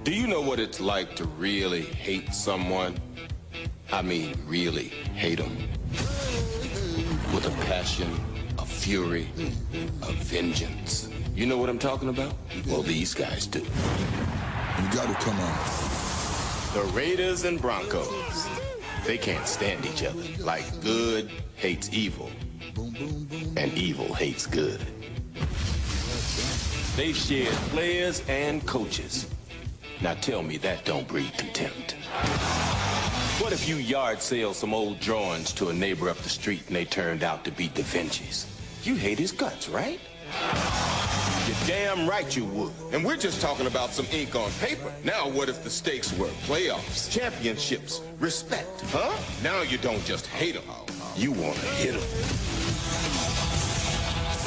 Do you know what it's like to really hate someone? I mean, really hate them. With a passion, a fury, a vengeance. You know what I'm talking about? Well, these guys do. You gotta come on. The Raiders and Broncos. They can't stand each other. Like good hates evil, and evil hates good. They've shared players and coaches. Now tell me that don't breed contempt. What if you yard sale some old drawings to a neighbor up the street and they turned out to be Da Vinci's? You hate his guts, right? You're damn right you would. And we're just talking about some ink on paper. Now what if the stakes were playoffs, championships, respect, huh? Now you don't just hate them, you want to hit them.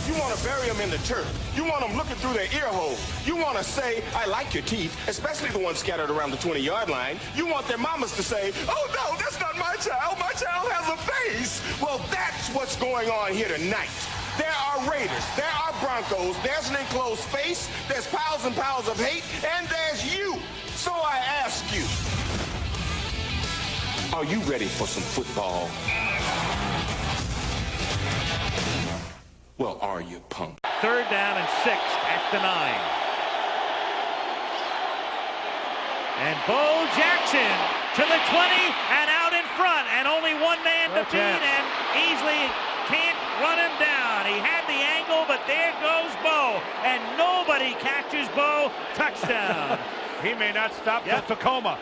You want to bury them in the turf. You want them looking through their ear holes. You want to say, I like your teeth, especially the ones scattered around the 20-yard line. You want their mamas to say, oh, no, that's not my child. My child has a face. Well, that's what's going on here tonight. There are Raiders. There are Broncos. There's an enclosed space. There's piles and piles of hate. And there's you. So I ask you, are you ready for some football? Well, are you, punk? 3rd down and 6 at the 9. And Bo Jackson to the 20 and out in front, and only one man to beat, and easily can't run him down. He had the angle, but there goes Bo, and nobody catches Bo. Touchdown. He may not stop till Tacoma.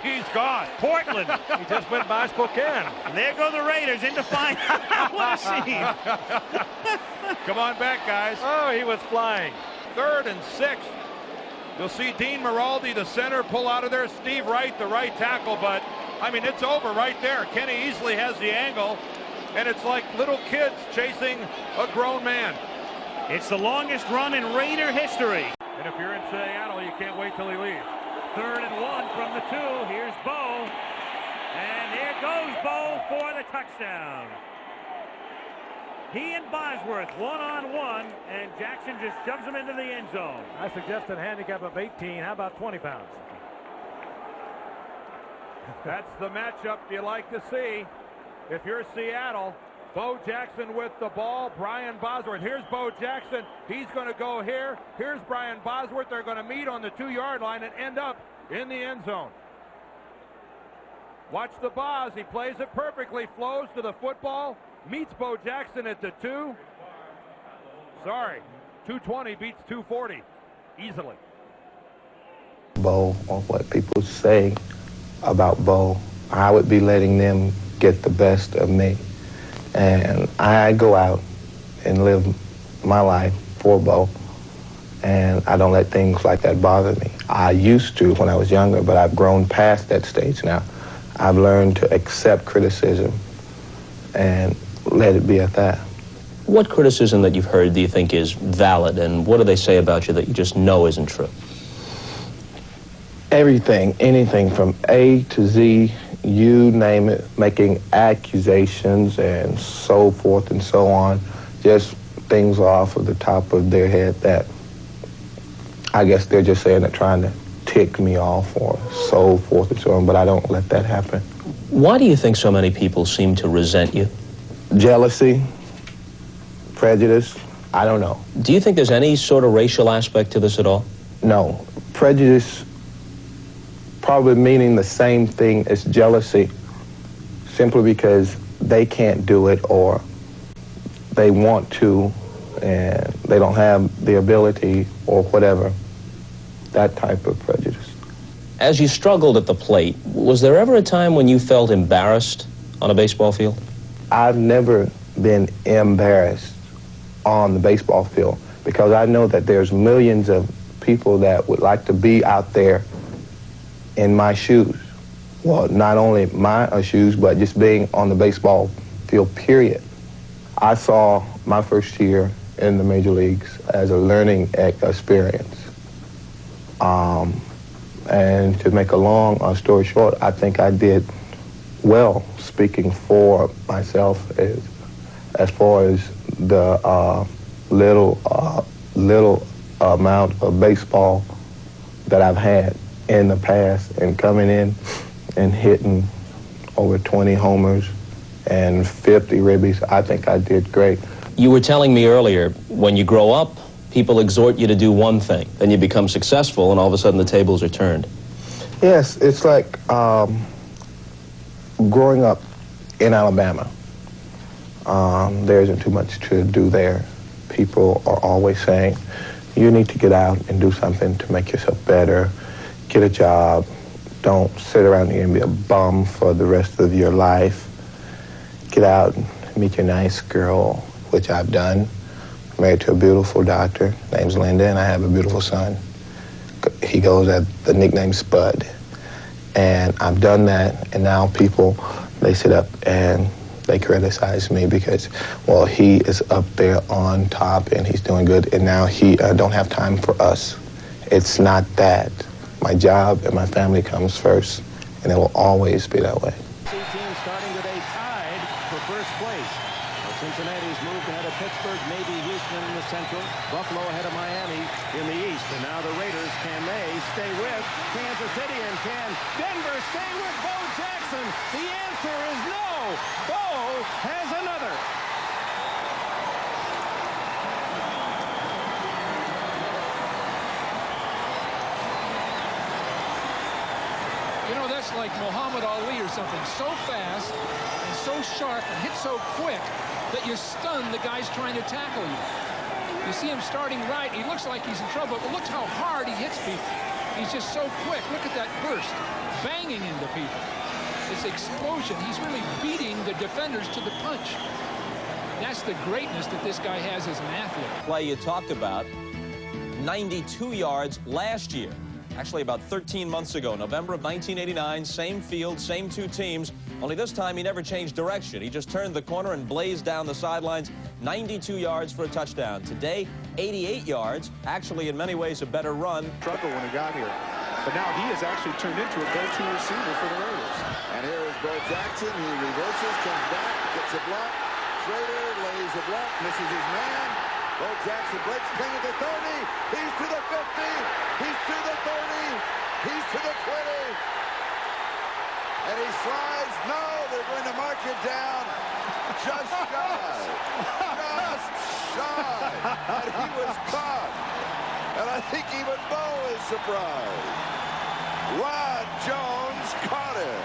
He's gone. Portland. He just went by Spokane. And there go the Raiders into final. What a scene. Come on back, guys. Oh, he was flying. 3rd and 6. You'll see Dean Maraldi, the center, pull out of there. Steve Wright, the right tackle. But, I mean, it's over right there. Kenny easily has the angle. And it's like little kids chasing a grown man. It's the longest run in Raider history. And if you're in Seattle, you can't wait till he leaves. 3rd and 1 from the 2. Here's Bo. And there goes Bo for the touchdown. He and Bosworth one-on-one, and Jackson just shoves him into the end zone. I suggested a handicap of 18. How about 20 pounds? That's the matchup you like to see. If you're Seattle, Bo Jackson with the ball, Brian Bosworth. Here's Bo Jackson. He's going to go here. Here's Brian Bosworth. They're going to meet on the 2-yard line and end up in the end zone. Watch the Boz. He plays it perfectly, flows to the football, meets Bo Jackson at the 2. Sorry, 220 beats 240 easily. Bo, or what people say about Bo, I would be letting them get the best of me. And I go out and live my life for Bo, and I don't let things like that bother me. I used to when I was younger, but I've grown past that stage now. I've learned to accept criticism and let it be at that. What criticism that you've heard do you think is valid, and what do they say about you that you just know isn't true? Everything, anything from A to Z, you name it, making accusations and so forth and so on, just things off of the top of their head that I guess they're just saying they're trying to tick me off or so forth and so on, but I don't let that happen. Why do you think so many people seem to resent you? Jealousy, prejudice, I don't know. Do you think there's any sort of racial aspect to this at all? No. Prejudice probably meaning the same thing as jealousy, simply because they can't do it or they want to and they don't have the ability or whatever, that type of prejudice. As you struggled at the plate, was there ever a time when you felt embarrassed on a baseball field? I've never been embarrassed on the baseball field because I know that there's millions of people that would like to be out there in my shoes. Well, not only my shoes, but just being on the baseball field, period. I saw my first year in the major leagues as a learning experience. And to make a long story short, I think I did well, speaking for myself as far as the little amount of baseball that I've had. in the past, and coming in and hitting over 20 homers and 50 ribbies, I think I did great. You were telling me earlier, when you grow up, people exhort you to do one thing. Then you become successful, and all of a sudden the tables are turned. Yes, it's like growing up in Alabama. There isn't too much to do there. People are always saying, you need to get out and do something to make yourself better, get a job, don't sit around here and be a bum for the rest of your life. Get out and meet your nice girl, which I've done. Married to a beautiful doctor, name's Linda, and I have a beautiful son. He goes at the nickname Spud. And I've done that, and now people, they sit up and they criticize me because, well, he is up there on top and he's doing good, and now he don't have time for us. It's not that. My job and my family comes first, and it will always be that way. Team starting today tied for first place. Well, Cincinnati's moved ahead of Pittsburgh, maybe Houston in the Central, Buffalo ahead of Miami in the East, and now the Raiders, can they stay with Kansas City, and can Denver stay with Bo Jackson? The answer is no. Bo has another. You know, that's like Muhammad Ali or something. So fast and so sharp and hit so quick that you stun the guys trying to tackle you. You see him starting right. He looks like he's in trouble, but look how hard he hits people. He's just so quick. Look at that burst, banging into people. This explosion. He's really beating the defenders to the punch. That's the greatness that this guy has as an athlete. Play you talked about, 92 yards last year. Actually, about 13 months ago, November of 1989, same field, same two teams, only this time he never changed direction. He just turned the corner and blazed down the sidelines, 92 yards for a touchdown. Today, 88 yards, actually in many ways a better run. Struggle when he got here, but now he has actually turned into a go-to receiver for the Raiders. And here is Bo Jackson. He reverses, comes back, gets a block. Schrader lays a block, misses his man. Bo Jackson breaks clean at the 30. He's to the 50. He's to the 30. He's to the 20. And he slides. No, they're going to mark it down. Just shy. Just shy. And he was caught. And I think even Bo is surprised. Rod Jones caught him.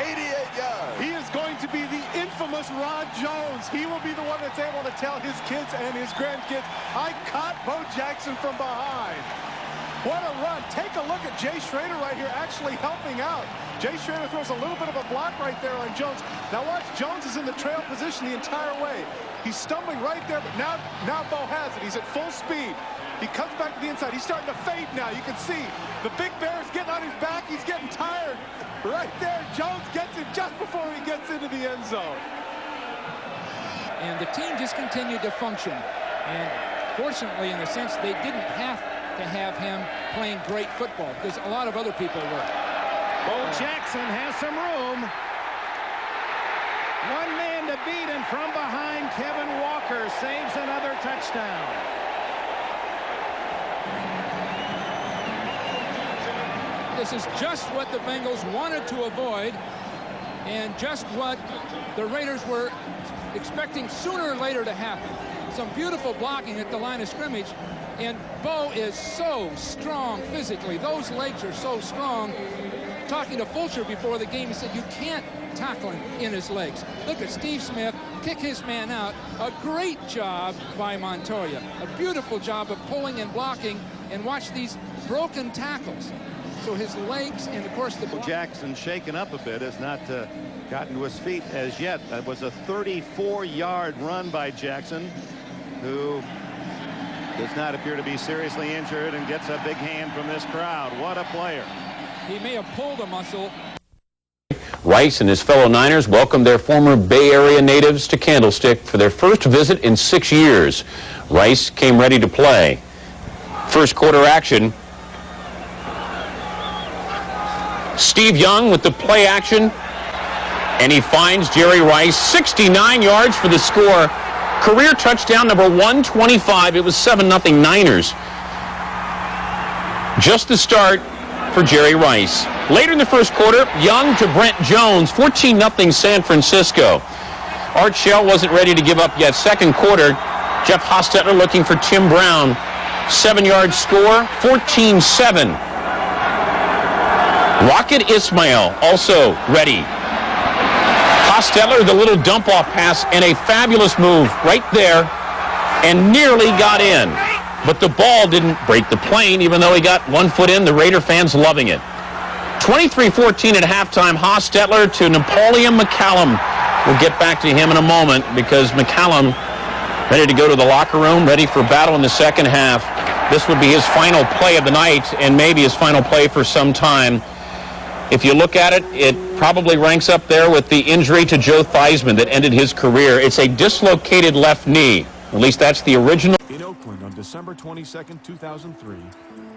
88 yards. He is going to be the infamous Rod Jones. He will be the one that's able to tell his kids and his grandkids, I caught Bo Jackson from behind. What a run. Take a look at Jay Schrader right here actually helping out. Jay Schrader throws a little bit of a block right there on Jones. Now watch, Jones is in the trail position the entire way. He's stumbling right there, but now Bo has it. He's at full speed. He comes back to the inside. He's starting to fade now. You can see the big bear is getting on his back. He's getting tired. Right there, Jones gets it just before he gets into the end zone. And the team just continued to function. And fortunately, in a sense, they didn't have to have him playing great football because a lot of other people were. Bo Jackson has some room. One man to beat, and from behind, Kevin Walker saves another touchdown. This is just what the Bengals wanted to avoid and just what the Raiders were expecting sooner or later to happen. Some beautiful blocking at the line of scrimmage, and Bo is so strong physically. Those legs are so strong. Talking to Fulcher before the game, he said you can't tackle him in his legs. Look at Steve Smith kick his man out. A great job by Montoya. A beautiful job of pulling and blocking, and watch these broken tackles. So his legs, and of course the Jackson shaken up a bit, has not gotten to his feet as yet. That was a 34-yard run by Jackson, who does not appear to be seriously injured and gets a big hand from this crowd. What a player. He may have pulled a muscle. Rice and his fellow Niners welcomed their former Bay Area natives to Candlestick for their first visit in 6 years. Rice came ready to play. First quarter action. Steve Young with the play action, and he finds Jerry Rice. 69 yards for the score. Career touchdown number 125. It was 7-0 Niners. Just the start for Jerry Rice. Later in the first quarter, Young to Brent Jones, 14-0 San Francisco. Art Shell wasn't ready to give up yet. Second quarter, Jeff Hostetler looking for Tim Brown. 7-yard score, 14-7. Rocket Ismail also ready. Hostetler, the little dump-off pass, and a fabulous move right there, and nearly got in. But the ball didn't break the plane, even though he got 1 foot in. The Raider fans loving it. 23-14 at halftime. Hostetler to Napoleon McCallum. We'll get back to him in a moment because McCallum ready to go to the locker room, ready for battle in the second half. This would be his final play of the night and maybe his final play for some time. If you look at it, it probably ranks up there with the injury to Joe Theismann that ended his career. It's a dislocated left knee. At least that's the original. In Oakland on December 22nd, 2003,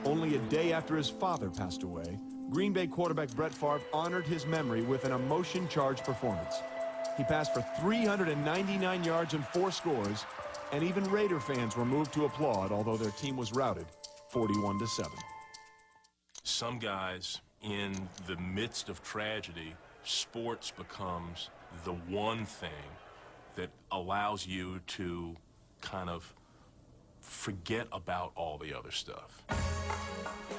only a day after his father passed away, Green Bay quarterback Brett Favre honored his memory with an emotion-charged performance. He passed for 399 yards and 4 scores, and even Raider fans were moved to applaud, although their team was routed 41-7. Some guys, in the midst of tragedy, sports becomes the one thing that allows you to kind of forget about all the other stuff.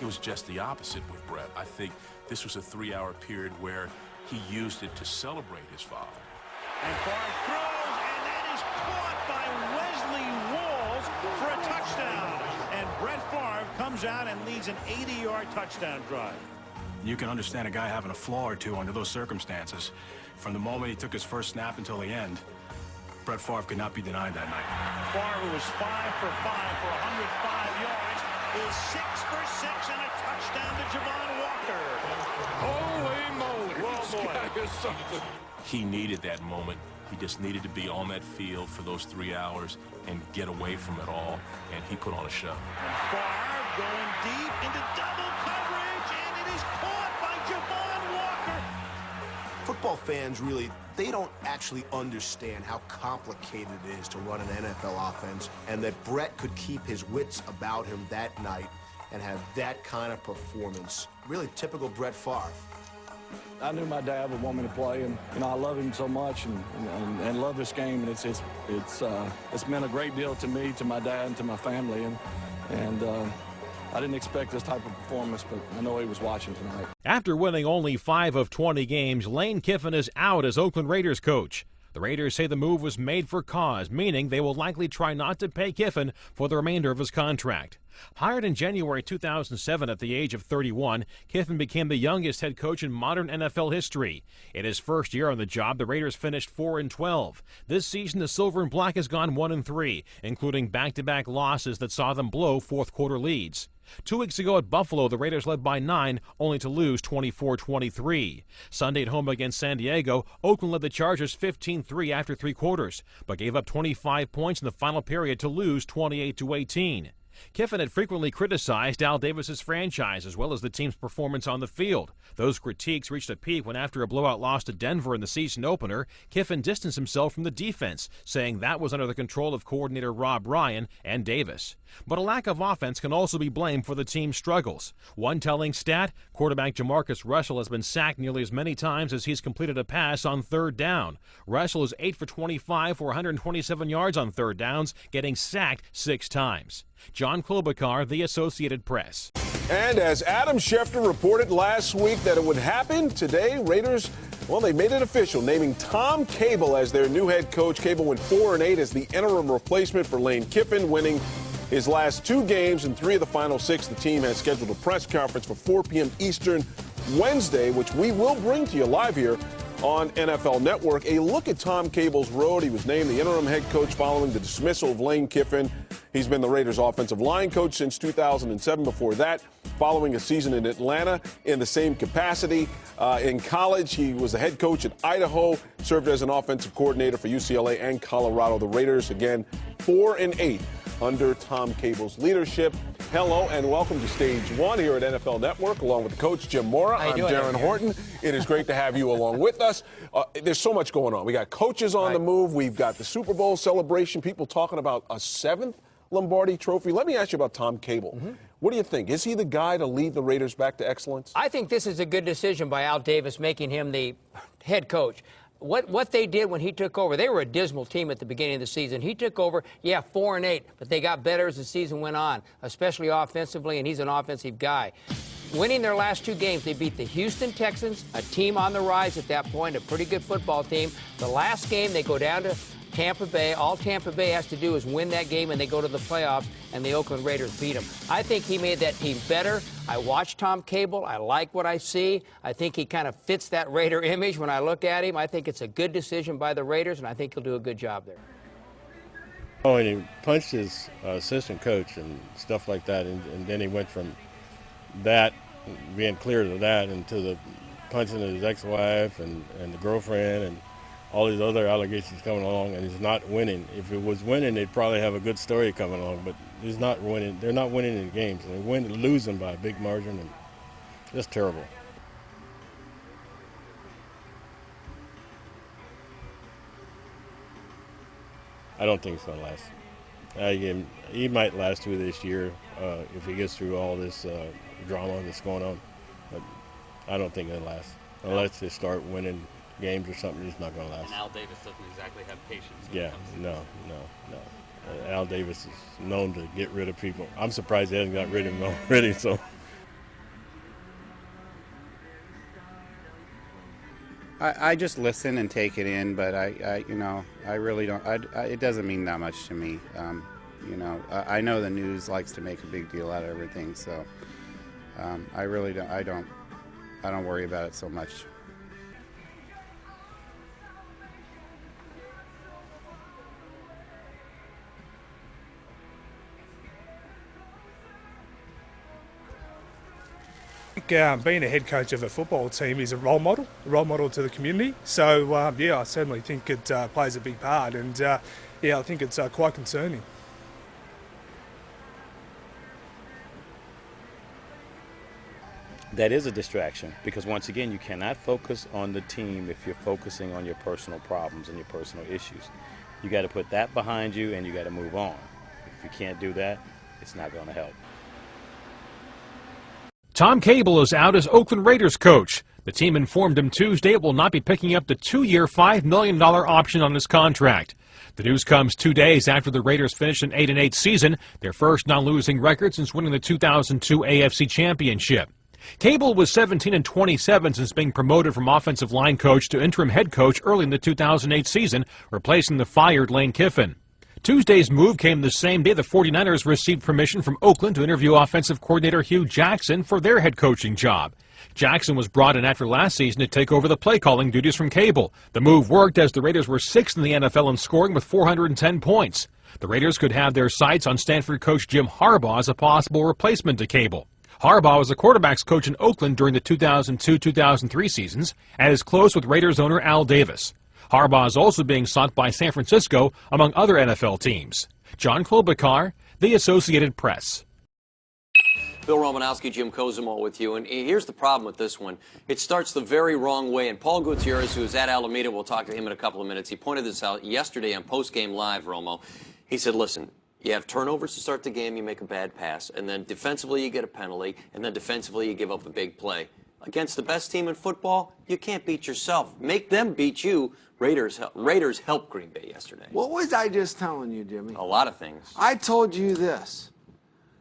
It was just the opposite with Brett. I think this was a 3-hour period where he used it to celebrate his father. And Favre throws, and that is caught by Wesley Walls for a touchdown. And Brett Favre comes out and leads an 80-yard touchdown drive. You can understand a guy having a flaw or two under those circumstances. From the moment he took his first snap until the end, Brett Favre could not be denied that night. Favre, who was 5 for 5 for 105 yards, is 6 for 6 and a touchdown to Javon Walker. Holy moly. Well, boy. He needed that moment. He just needed to be on that field for those 3 hours and get away from it all, and he put on a show. And Favre going deep into double coverage, and it is caught by Javon Walker. Football fans really, they don't actually understand how complicated it is to run an NFL offense, and that Brett could keep his wits about him that night and have that kind of performance. Really typical Brett Favre. I knew my dad would want me to play, and I love him so much and love this game. And it's meant a great deal to me, to my dad, and to my family. And I didn't expect this type of performance, but I know he was watching tonight. After winning only 5 of 20 games, Lane Kiffin is out as Oakland Raiders coach. The Raiders say the move was made for cause, meaning they will likely try not to pay Kiffin for the remainder of his contract. Hired in January 2007 at the age of 31, Kiffin became the youngest head coach in modern NFL history. In his first year on the job, the Raiders finished 4-12. This season, the Silver and Black has gone 1-3, including back-to-back losses that saw them blow fourth-quarter leads. 2 weeks ago at Buffalo, the Raiders led by 9, only to lose 24-23. Sunday at home against San Diego, Oakland led the Chargers 15-3 after 3 quarters, but gave up 25 points in the final period to lose 28-18. Kiffin had frequently criticized Al Davis's franchise as well as the team's performance on the field. Those critiques reached a peak when, after a blowout loss to Denver in the season opener, Kiffin distanced himself from the defense, saying that was under the control of coordinator Rob Ryan and Davis. But a lack of offense can also be blamed for the team's struggles. One telling stat, quarterback Jamarcus Russell has been sacked nearly as many times as he's completed a pass on third down. Russell is 8 for 25 for 127 yards on third downs, getting sacked 6 times. John Klobuchar, The Associated Press. And as Adam Schefter reported last week that it would happen, today Raiders, well, they made it official, naming Tom Cable as their new head coach. Cable went 4-8 as the interim replacement for Lane Kiffin, winning his last 2 games and 3 of the final 6. The team has scheduled a press conference for 4 p.m. Eastern Wednesday, which we will bring to you live here on NFL Network. A look at Tom Cable's road. He was named the interim head coach following the dismissal of Lane Kiffin. He's been the Raiders' offensive line coach since 2007. Before that, following a season in Atlanta in the same capacity. In college, he was the head coach at Idaho, served as an offensive coordinator for UCLA and Colorado. The Raiders, again, 4-8 under Tom Cable's leadership. Hello and welcome to Stage 1 here at NFL Network, along with Coach Jim Mora. I'm Darren Horton. It is great to have you along with us. There's so much going on. We got coaches on the move. We've got the Super Bowl celebration. People talking about a 7th Lombardi Trophy. Let me ask you about Tom Cable. What do you think? Is he the guy to lead the Raiders back to excellence? I think this is a good decision by Al Davis, making him the head coach. What they did when he took over, they were a dismal team at the beginning of the season. He took over, 4-8, but they got better as the season went on, especially offensively, and he's an offensive guy. Winning their last 2 games, they beat the Houston Texans, a team on the rise at that point, a pretty good football team. The last game, they go down to Tampa Bay. All Tampa Bay has to do is win that game, and they go to the playoffs, and the Oakland Raiders beat them. I think he made that team better. I watched Tom Cable. I like what I see. I think he kind of fits that Raider image when I look at him. I think it's a good decision by the Raiders, and I think he'll do a good job there. Oh, and he punched his assistant coach and stuff like that, and then he went from that, being clear to that, into the punching his ex-wife and the girlfriend and all these other allegations coming along, and he's not winning. If it was winning, they'd probably have a good story coming along, but he's not winning. They're not winning in games. They're losing by a big margin, and just terrible. I don't think it's going to last. He might last through this year if he gets through all this drama that's going on, but I don't think it'll last. Unless they start winning games or something, it's not going to last. And Al Davis doesn't exactly have patience. Yeah, no. Al Davis is known to get rid of people. I'm surprised he hasn't got rid of him already, so. I just listen and take it in, but I really don't. It doesn't mean that much to me. I know the news likes to make a big deal out of everything, so I really don't. I don't worry about it so much. Being a head coach of a football team is a role model to the community. So, I certainly think it plays a big part, and I think it's quite concerning. That is a distraction, because once again, you cannot focus on the team if you're focusing on your personal problems and your personal issues. You got to put that behind you, and you got to move on. If you can't do that, it's not going to help. Tom Cable is out as Oakland Raiders coach. The team informed him Tuesday it will not be picking up the 2-year, $5 million option on his contract. The news comes 2 days after the Raiders finished an 8-8 season, their first non-losing record since winning the 2002 AFC Championship. Cable was 17-27 since being promoted from offensive line coach to interim head coach early in the 2008 season, replacing the fired Lane Kiffin. Tuesday's move came the same day the 49ers received permission from Oakland to interview offensive coordinator Hugh Jackson for their head coaching job. Jackson was brought in after last season to take over the play-calling duties from Cable. The move worked as the Raiders were 6th in the NFL in scoring with 410 points. The Raiders could have their sights on Stanford coach Jim Harbaugh as a possible replacement to Cable. Harbaugh was a quarterbacks coach in Oakland during the 2002-2003 seasons and is close with Raiders owner Al Davis. Harbaugh is also being sought by San Francisco, among other NFL teams. John Klobuchar, The Associated Press. Bill Romanowski, Jim Cosimo with you. And here's the problem with this one. It starts the very wrong way. And Paul Gutierrez, who is at Alameda, we'll talk to him in a couple of minutes. He pointed this out yesterday on Post Game Live, Romo. He said, listen, you have turnovers to start the game, you make a bad pass, and then defensively you get a penalty, and then defensively you give up a big play. Against the best team in football, you can't beat yourself. Make them beat you. Raiders helped Green Bay yesterday. What was I just telling you, Jimmy? A lot of things. I told you this.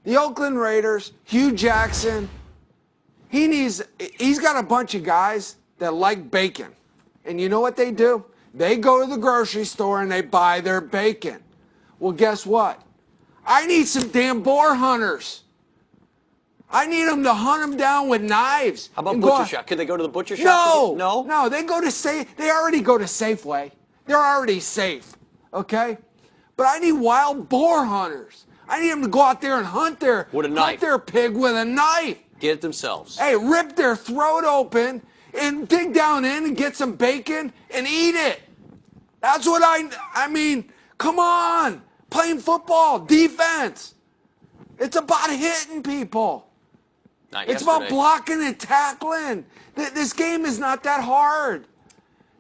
The Oakland Raiders, Hugh Jackson, he's got a bunch of guys that like bacon. And you know what they do? They go to the grocery store and they buy their bacon. Well, guess what? I need some damn boar hunters. I need them to hunt them down with knives. How about butcher shop? Can they go to the butcher shop? No, they go to they already go to Safeway. They're already safe, okay? But I need wild boar hunters. I need them to go out there and hunt their pig with a knife. Get it themselves. Hey, rip their throat open and dig down in and get some bacon and eat it. That's what I mean, come on. Playing football, defense. It's about hitting people. It's about blocking and tackling. This game is not that hard.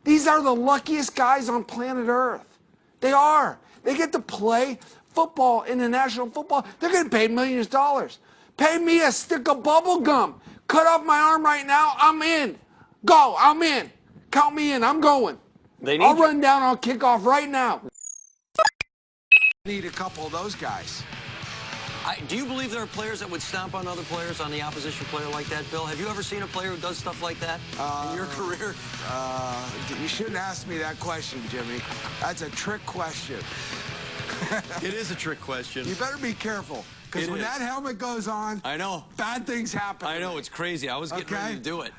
These are the luckiest guys on planet Earth. They are. They get to play football in the National Football. They're getting paid millions of dollars. Pay me a stick of bubble gum. Cut off my arm right now. I'm in. Go. I'm in. Count me in. I'm going. I'll run down on kickoff right now. Need a couple of those guys. Do you believe there are players that would stomp on other players, on the opposition player like that, Bill? Have you ever seen a player who does stuff like that in your career? You shouldn't ask me that question, Jimmy. That's a trick question. It is a trick question. You better be careful, because when that helmet goes on, I know, bad things happen. I know, it's crazy. I was getting ready to do it.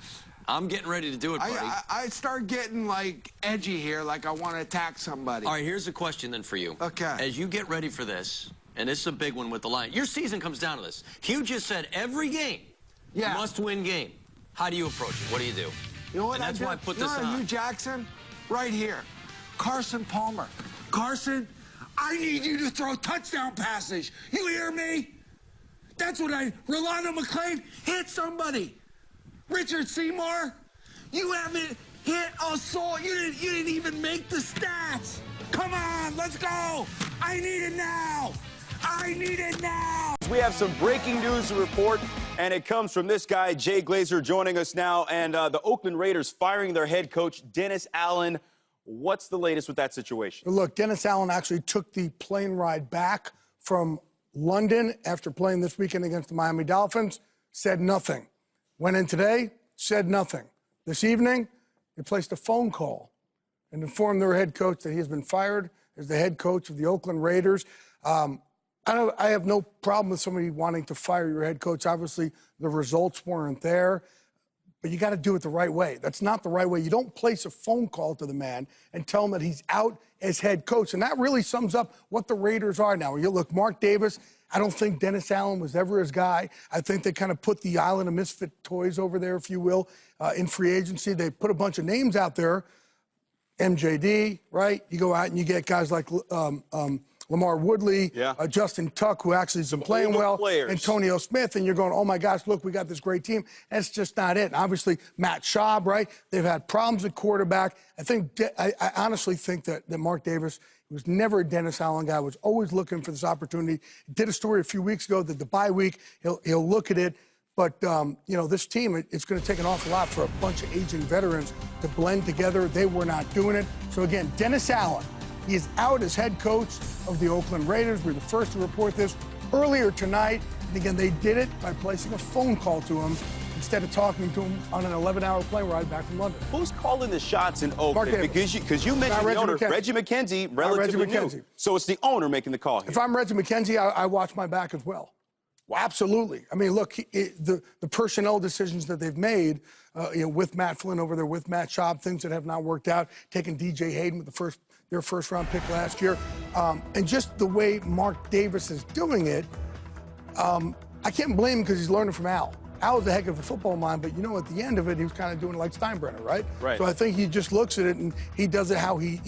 I'm getting ready to do it, buddy. I start getting, like, edgy here, like I want to attack somebody. All right, here's a question then for you. Okay. As you get ready for this, and this is a big one with the Lions, your season comes down to this. Hugh just said every game, must-win game. How do you approach it? What do you do? You know what? And that's why I put this on. Hugh Jackson, right here. Carson Palmer. Carson, I need you to throw touchdown passes. You hear me? That's what Rolando McClain, hit somebody. Richard Seymour, you haven't hit a soul. You didn't even make the stats. Come on, let's go. I need it now. I need it now. We have some breaking news to report, and it comes from this guy, Jay Glazer, joining us now. And the Oakland Raiders firing their head coach, Dennis Allen. What's the latest with that situation? Look, Dennis Allen actually took the plane ride back from London after playing this weekend against the Miami Dolphins, said nothing. Went in today, said nothing. This evening, they placed a phone call and informed their head coach that he has been fired as the head coach of the Oakland Raiders. I have no problem with somebody wanting to fire your head coach. Obviously, the results weren't there, but you got to do it the right way. That's not the right way. You don't place a phone call to the man and tell him that he's out as head coach. And that really sums up what the Raiders are now. You look, Mark Davis, I don't think Dennis Allen was ever his guy. I think they kind of put the island of misfit toys over there, if you will, in free agency. They put a bunch of names out there. MJD, right? You go out and you get guys like Lamar Woodley, Justin Tuck, who actually has been playing well, Antonio Smith, and you're going, oh, my gosh, look, we got this great team. That's just not it. And obviously, Matt Schaub, right? They've had problems at quarterback. I honestly think that Mark Davis was never a Dennis Allen guy, was always looking for this opportunity. Did a story a few weeks ago that the bye week, he'll look at it. But, you know, this team, it's going to take an awful lot for a bunch of aging veterans to blend together. They were not doing it. So, again, Dennis Allen, he is out as head coach of the Oakland Raiders. We're the first to report this earlier tonight. And, again, they did it by placing a phone call to him instead of talking to him on an 11-hour plane ride back from London. Who's calling the shots in Oakland? Because you mentioned the owner, Reggie McKenzie, relatively new. So it's the owner making the call here. If I'm Reggie McKenzie, I watch my back as well. Well, absolutely. I mean, look, the personnel decisions that they've made, with Matt Flynn over there, with Matt Schaub, things that have not worked out, taking DJ Hayden with their first-round pick last year, and just the way Mark Davis is doing it, I can't blame him because he's learning from Al. Al was a heck of a football mind, but, at the end of it, he was kind of doing it like Steinbrenner, right? Right. So I think he just looks at it, and he does it how he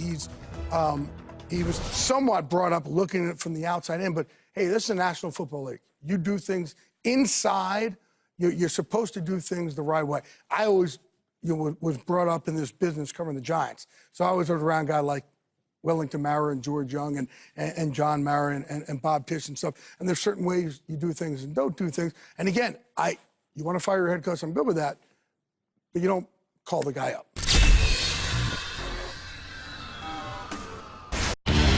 was somewhat brought up looking at it from the outside in, but, hey, this is a National Football League. You do things inside. You're supposed to do things the right way. I always was brought up in this business covering the Giants. So I always was around guys like Wellington Mara and George Young and John Mara and Bob Tisch and stuff. And there's certain ways you do things and don't do things. And again, you want to fire your head coach, I'm good with that, but you don't call the guy up.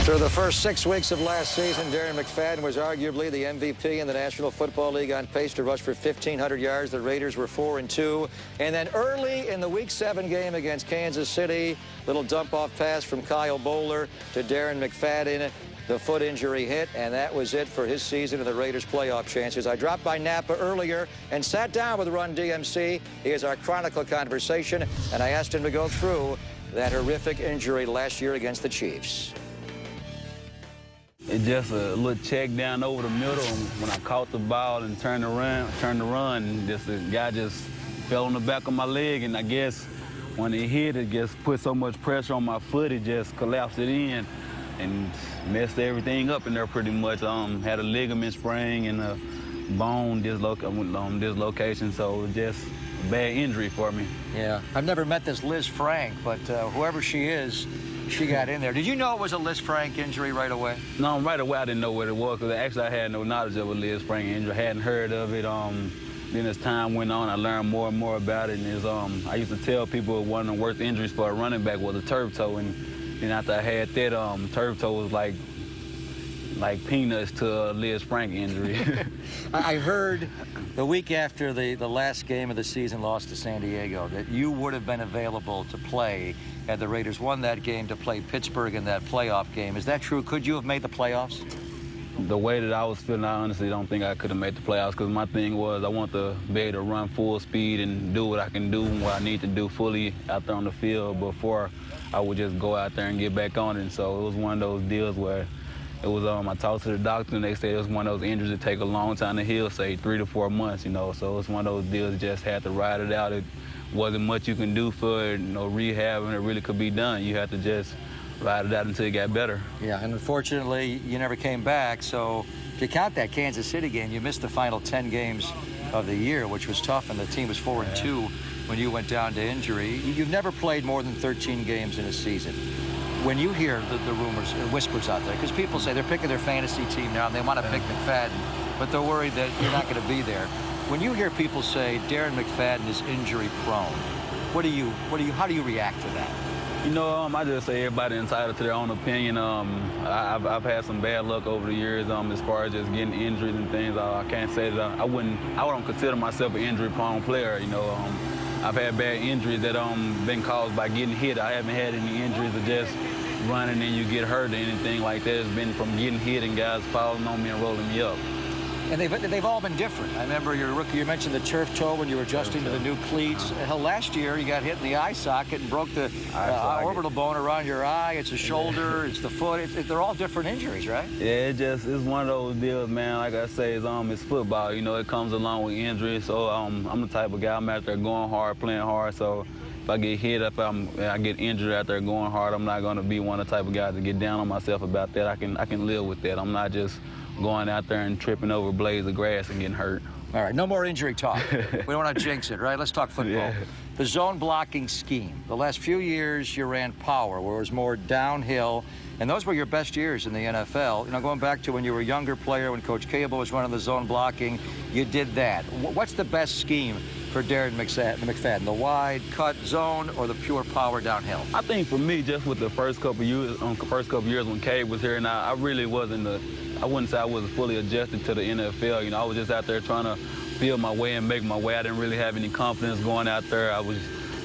Through the first 6 weeks of last season, Darren McFadden was arguably the MVP in the National Football League, on pace to rush for 1,500 yards. The Raiders were 4-2. And then early in the Week 7 game against Kansas City, little dump-off pass from Kyle Bowler to Darren McFadden. The foot injury hit, and that was it for his season and the Raiders' playoff chances. I dropped by Napa earlier and sat down with Run DMC. Here's our Chronicle conversation, and I asked him to go through that horrific injury last year against the Chiefs. It's just a little check down over the middle. When I caught the ball and turned to run, the guy just fell on the back of my leg, and I guess when it hit, it just put so much pressure on my foot, it just collapsed it in and messed everything up in there pretty much. Had a ligament sprain and a bone dislocation, so it was just a bad injury for me. Yeah, I've never met this Liz Frank, but whoever she is, she got in there. Did you know it was a Liz Frank injury right away? No, right away I didn't know what it was because actually I had no knowledge of a Liz Frank injury. I hadn't heard of it. Then as time went on, I learned more and more about it. And I used to tell people one of the worst injuries for a running back was a turf toe. And then after I had that, turf toe was like peanuts to a Liz Frank injury. I heard the week after the last game of the season loss to San Diego that you would have been available to play had the Raiders won that game to play Pittsburgh in that playoff game. Is that true? Could you have made the playoffs? The way that I was feeling, I honestly don't think I could have made the playoffs because my thing was I want to be able to run full speed and do what I can do and what I need to do fully out there on the field before I would just go out there and get back on it. And so it was one of those deals where it was, I talked to the doctor and they said it was one of those injuries that take a long time to heal, say 3 to 4 months, you know. So it was one of those deals that just had to ride it out. It wasn't much you can do for it, rehab, and it really could be done. You had to just ride it out until it got better. Yeah, and unfortunately, you never came back. So if you count that Kansas City game, you missed the final 10 games of the year, which was tough, and the team was 4-2 when you went down to injury. You've never played more than 13 games in a season. When you hear the rumors, whispers out there, because people say they're picking their fantasy team now and they want to pick McFadden, but they're worried that you're not going to be there. When you hear people say Darren McFadden is injury prone, how do you react to that? I just say everybody entitled to their own opinion. I've had some bad luck over the years as far as just getting injuries and things. I can't say that I don't consider myself an injury prone player. I've had bad injuries that been caused by getting hit. I haven't had any injuries of just running and you get hurt or anything like that. It's been from getting hit and guys falling on me and rolling me up. And they've all been different. I remember your rookie, you mentioned the turf toe when you were adjusting to the new cleats. Hell, last year you got hit in the eye socket and broke the orbital bone around your eye. It's the shoulder, it's the foot. They're all different injuries, right? Yeah, it's one of those deals, man. Like I say, it's football. It comes along with injuries. So I'm the type of guy, I'm out there going hard, playing hard. So if I get hit, I get injured out there going hard, I'm not going to be one of the type of guys to get down on myself about that. I can live with that. I'm not just going out there and tripping over blades of grass and getting hurt. All right, no more injury talk. We don't want to jinx it, right? Let's talk football. Yeah. The zone blocking scheme. The last few years you ran power, where it was more downhill, and those were your best years in the NFL. Going back to when you were a younger player, when Coach Cable was running the zone blocking, you did that. What's the best scheme for Darren McFadden, the wide cut zone or the pure power downhill? I think for me, just with the first couple years when Cade was here, and I really wasn't I wouldn't say I was fully adjusted to the NFL. I was just out there trying to feel my way and make my way. I didn't really have any confidence going out there. I was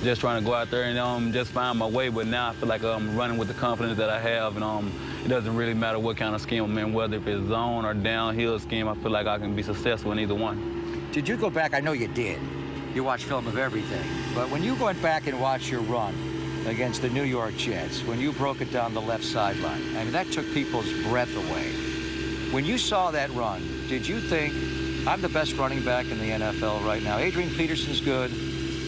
just trying to go out there and just find my way. But now I feel like I'm running with the confidence that I have, and it doesn't really matter what kind of scheme I'm in, whether if it's zone or downhill scheme. I feel like I can be successful in either one. Did you go back? I know you did. You watch film of everything. But when you went back and watched your run against the New York Jets, when you broke it down the left sideline, that took people's breath away. When you saw that run, did you think, I'm the best running back in the NFL right now? Adrian Peterson's good,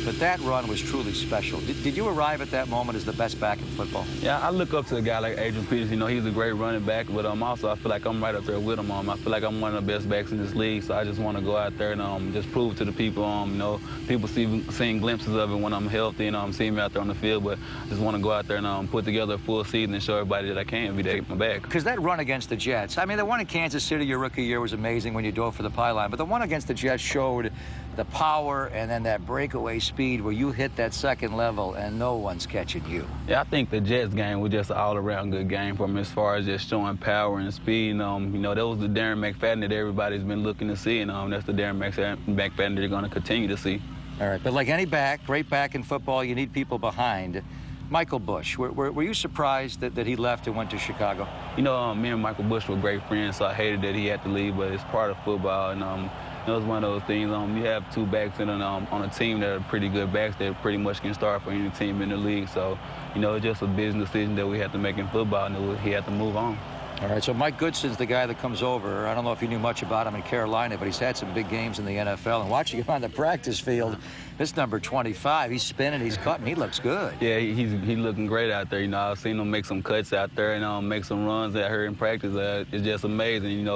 but that run was truly special. Did you arrive at that moment as the best back in football? Yeah, I look up to a guy like Adrian Peterson. He's a great running back, but also I feel like I'm right up there with him. I feel like I'm one of the best backs in this league, so I just want to go out there and just prove to the people, people seeing glimpses of it when I'm healthy and seeing me out there on the field, but I just want to go out there and put together a full season and show everybody that I can be there with my back. Because that run against the Jets, the one in Kansas City your rookie year was amazing when you dove for the pylon, but the one against the Jets showed the power and then that breakaway speed where you hit that second level and no one's catching you. Yeah, I think the Jets game was just an all-around good game for me as far as just showing power and speed. That was the Darren McFadden that everybody's been looking to see, and that's the Darren McFadden that they're going to continue to see. All right, but like any back, great back in football, you need people behind. Michael Bush, were you surprised that he left and went to Chicago? Me and Michael Bush were great friends, so I hated that he had to leave, but it's part of football, and it was one of those things. You have two backs on a team that are pretty good backs that pretty much can start for any team in the league. So, it's just a business decision that we had to make in football, and he had to move on. All right, so Mike Goodson's the guy that comes over. I don't know if you knew much about him in Carolina, but he's had some big games in the NFL. And watching him on the practice field, this number 25, he's spinning, he's cutting, he looks good. Yeah, he's looking great out there. I've seen him make some cuts out there and make some runs out here in practice. It's just amazing.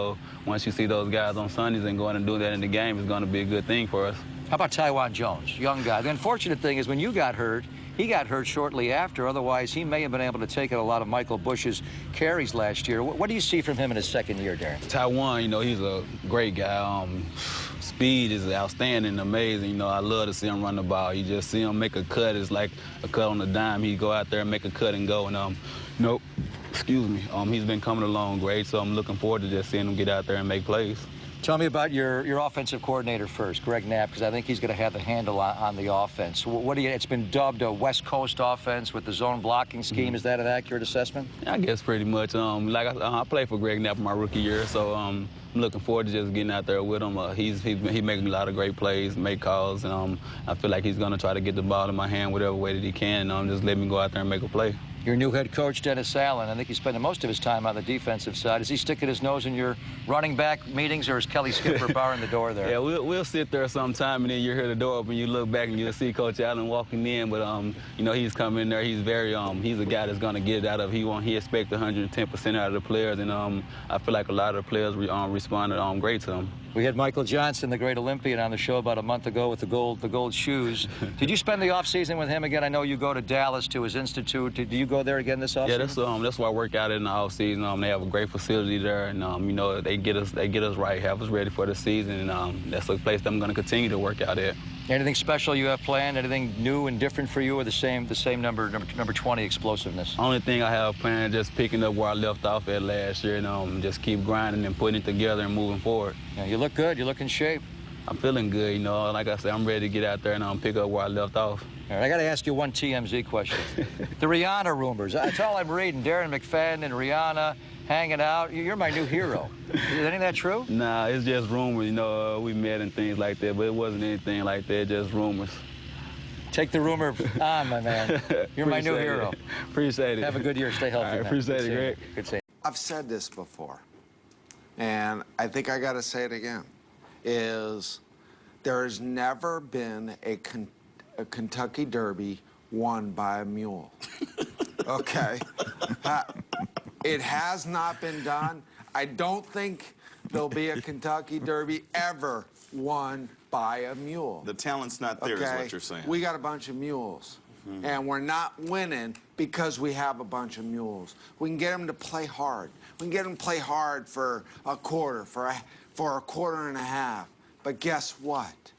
Once you see those guys on Sundays and going and doing that in the game, it's going to be a good thing for us. How about Tywan Jones, young guy? The unfortunate thing is when you got hurt, He got hurt shortly after. Otherwise, he may have been able to take out a lot of Michael Bush's carries last year. What do you see from him in his second year, Darren? Taiwan, you know, he's a great guy. Speed is outstanding, amazing. You know, I love to see him run the ball. You just see him make a cut. It's like a cut on a dime. He go out there and make a cut and go. And nope, excuse me. He's been coming along great. So I'm looking forward to just seeing him get out there and make plays. Tell me about your offensive coordinator first, Greg Knapp, because I think he's going to have the handle on the offense. What do you? It's been dubbed a West Coast offense with the zone blocking scheme. Is that an accurate assessment? I guess pretty much. Like I played for Greg Knapp in my rookie year, so I'm looking forward to just getting out there with him. He's making a lot of great plays, make calls, and I feel like he's going to try to get the ball in my hand whatever way that he can. Just let me go out there and make a play. Your new head coach, Dennis Allen, I think he's spending most of his time on the defensive side. Is he sticking his nose in your running back meetings, or is Kelly Skipper barring the door there? Yeah, we'll sit there sometime, and then you hear the door open, you look back, and you'll see Coach Allen walking in. But, you know, he's coming in there. He's very, he's a guy that's going to get it out of. He expects 110% out of the players, and I feel like a lot of the players responded great to him. We had Michael Johnson, the great Olympian, on the show about a month ago with the gold shoes. Did you spend the offseason with him again? I know you go to Dallas to his institute. Do you go there again this offseason? Yeah, that's why I work out in the offseason. They have a great facility there, and you know, they get us right, have us ready for the season, and that's a place that I'm going to continue to work out at. Anything special you have planned? Anything new and different for you, or the same number 20 explosiveness? Only thing I have planned is just picking up where I left off at last year, and just keep grinding and putting it together and moving forward. Yeah, you look good. You look in shape. I'm feeling good, you know. Like I said, I'm ready to get out there and pick up where I left off. All right, I got to ask you one TMZ question. The Rihanna rumors. That's all I'm reading. Darren McFadden and Rihanna hanging out. You're my new hero. Is any of that true? Nah, it's just rumors. You know, we met and things like that, but it wasn't anything like that, just rumors. Take the rumor on, my man. You're my new hero. Appreciate it. Have a good year. Stay healthy, man. Appreciate it, Greg. Good seeing you. I've said this before, and I think I got to say it again, is there has never been a Kentucky Derby won by a mule. Okay? It has not been done. I don't think there'll be a Kentucky Derby ever won by a mule. The talent's not there, is what you're saying. We got a bunch of mules. And we're not winning because we have a bunch of mules. We can get them to play hard. We can get them to play hard for a quarter, for a quarter and a half. But guess what?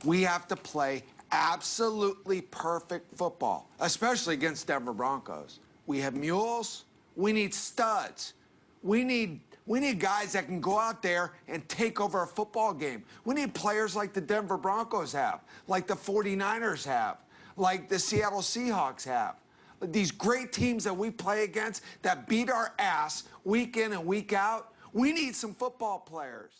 We have to play absolutely perfect football, especially against Denver Broncos. We have mules. We need studs. We need guys that can go out there and take over a football game. We need players like the Denver Broncos have, like the 49ers have, like the Seattle Seahawks have. These great teams that we play against that beat our ass week in and week out, we need some football players.